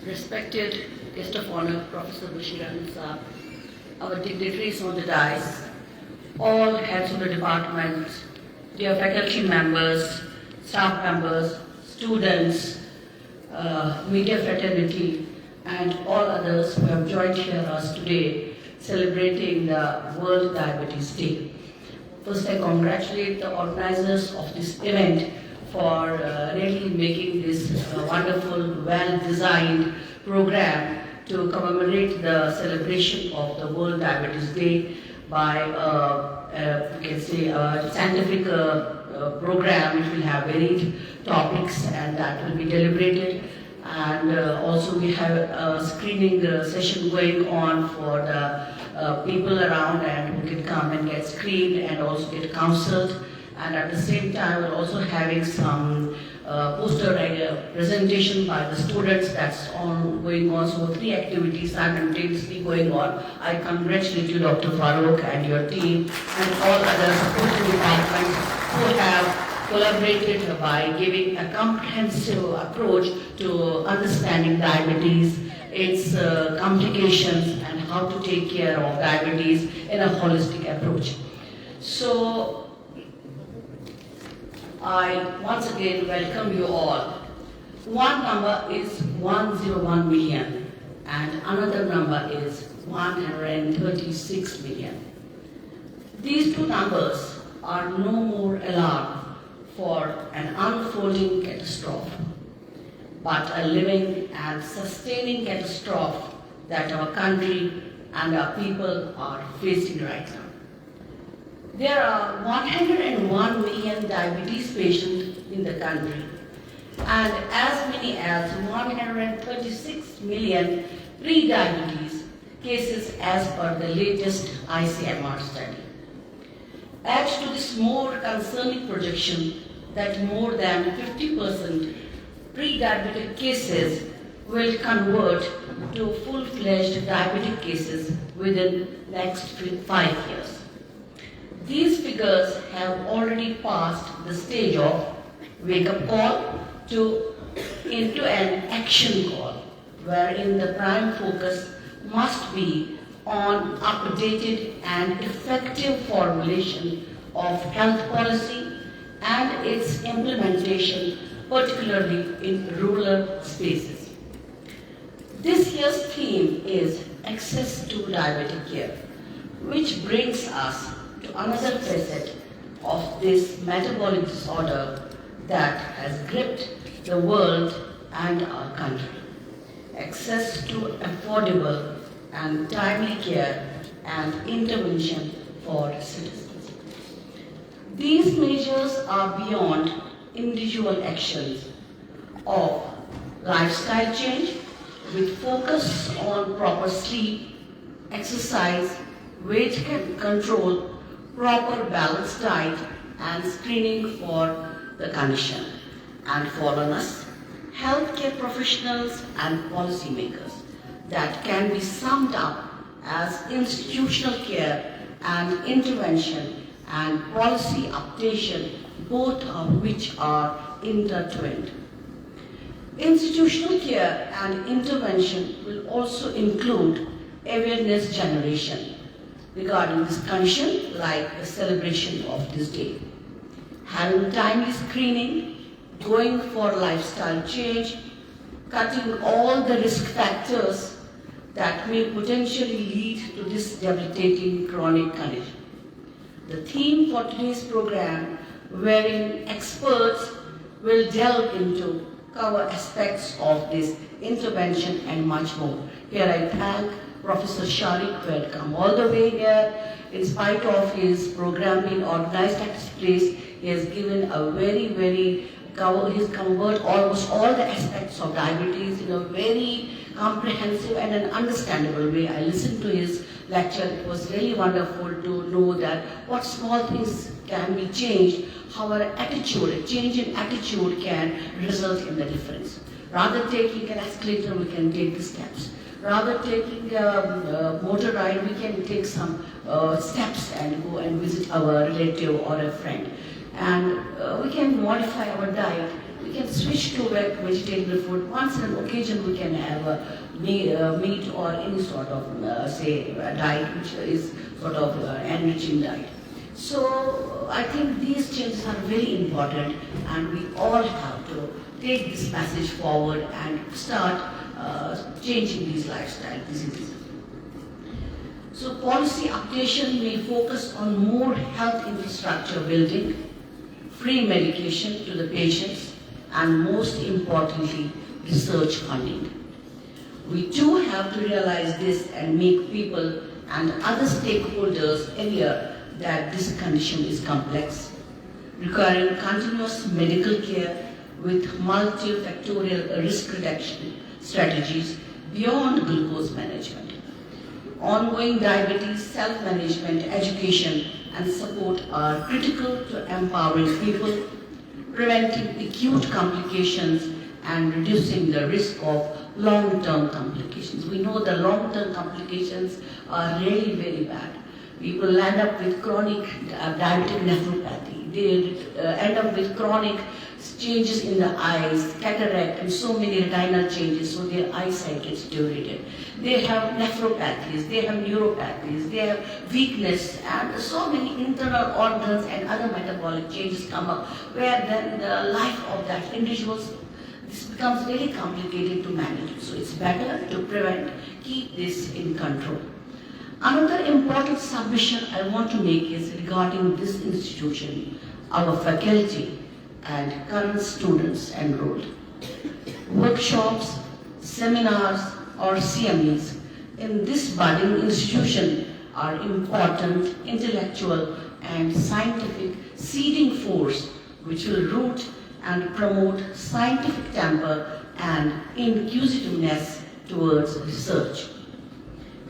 respected guest of honor, Professor Reshi, our dignitaries on the dais, all heads of the department, dear faculty members, staff members, students, media fraternity, and all others who have joined here us today celebrating the World Diabetes Day. First, I congratulate the organizers of this event for really making this wonderful, well-designed program to commemorate the celebration of the World Diabetes Day by, you can say, a scientific program which will have varied topics and that will be deliberated. And also we have a screening session going on for the people around and who can come and get screened and also get counseled. And at the same time, we're also having some poster presentation by the students that's going on. So 3 activities simultaneously going on. I congratulate you, Dr. Farooq, and your team, and all other supporting departments who have collaborated by giving a comprehensive approach to understanding diabetes, its complications, and how to take care of diabetes in a holistic approach. So, I once again welcome you all. One number is 101 million and another number is 136 million. These 2 numbers are no more alarm for an unfolding catastrophe, but a living and sustaining catastrophe that our country and our people are facing right now. There are 101 million diabetes patients in the country and as many as 126 million pre-diabetes cases as per the latest ICMR study. Add to this more concerning projection that more than 50% pre-diabetic cases will convert to full-fledged diabetic cases within next 5 years. These figures have already passed the stage of wake-up call into an action call, wherein the prime focus must be on updated and effective formulation of health policy and its implementation, particularly in rural spaces. This year's theme is access to diabetic care, which brings us to another facet of this metabolic disorder that has gripped the world and our country. Access to affordable and timely care and intervention for citizens. These measures are beyond individual actions of lifestyle change with focus on proper sleep, exercise, weight control, proper balanced diet and screening for the condition. And for us, healthcare professionals and policymakers, that can be summed up as institutional care and intervention and policy updation, both of which are intertwined. Institutional care and intervention will also include awareness generation regarding this condition, like the celebration of this day. Having timely screening, going for lifestyle change, cutting all the risk factors that may potentially lead to this debilitating chronic condition. The theme for today's program, wherein experts will delve into cover aspects of this intervention and much more. Here I thank Professor Sharik who had come all the way here. In spite of his program being organized at his place, he has given a he's covered almost all the aspects of diabetes in a very comprehensive and an understandable way. I listened to his lecture. It was really wonderful to know that what small things can be changed, how our attitude, a change in attitude can result in the difference. Rather taking an escalator, we can take the steps. Rather taking a motor ride, we can take some steps and go and visit our relative or a friend. And we can modify our diet we can switch to vegetarian food. Once in an occasion we can have a meat or any sort of, say, diet which is sort of enriching diet. So I think these changes are very important, and we all have to take this message forward and start changing these lifestyle diseases. So policy updation may focus on more health infrastructure building, free medication to the patients, and most importantly, research funding. We too have to realize this and make people and other stakeholders aware that this condition is complex, requiring continuous medical care with multifactorial risk reduction strategies beyond glucose management. Ongoing diabetes, self-management, education and support are critical to empowering people, preventing acute complications and reducing the risk of long-term complications. We know the long-term complications are really very bad. People end up with chronic diabetic nephropathy. They end up with chronic changes in the eyes, cataract, and so many retinal changes, so their eyesight gets deteriorated. They have nephropathies, they have neuropathies, they have weakness, and so many internal organs and other metabolic changes come up, where then the life of that individual, this becomes really complicated to manage. So it's better to prevent, keep this in control. Another important submission I want to make is regarding this institution, our faculty and current students enrolled. Workshops, seminars, or CMEs in this budding institution are important intellectual and scientific seeding force which will root and promote scientific temper and inquisitiveness towards research.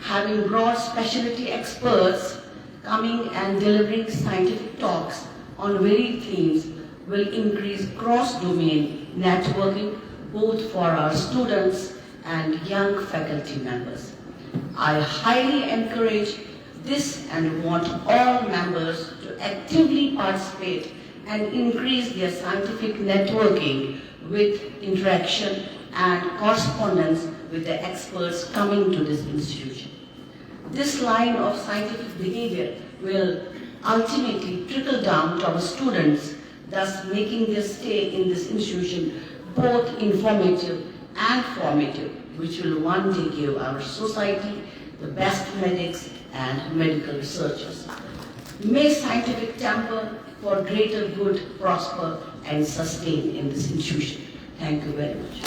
Having broad specialty experts coming and delivering scientific talks on varied themes will increase cross-domain networking both for our students and young faculty members. I highly encourage this and want all members to actively participate and increase their scientific networking with interaction and correspondence with the experts coming to this institution. This line of scientific behavior will ultimately trickle down to our students, thus making their stay in this institution both informative and formative, which will one day give our society the best medics and medical researchers. May scientific temper for greater good prosper and sustain in this institution. Thank you very much.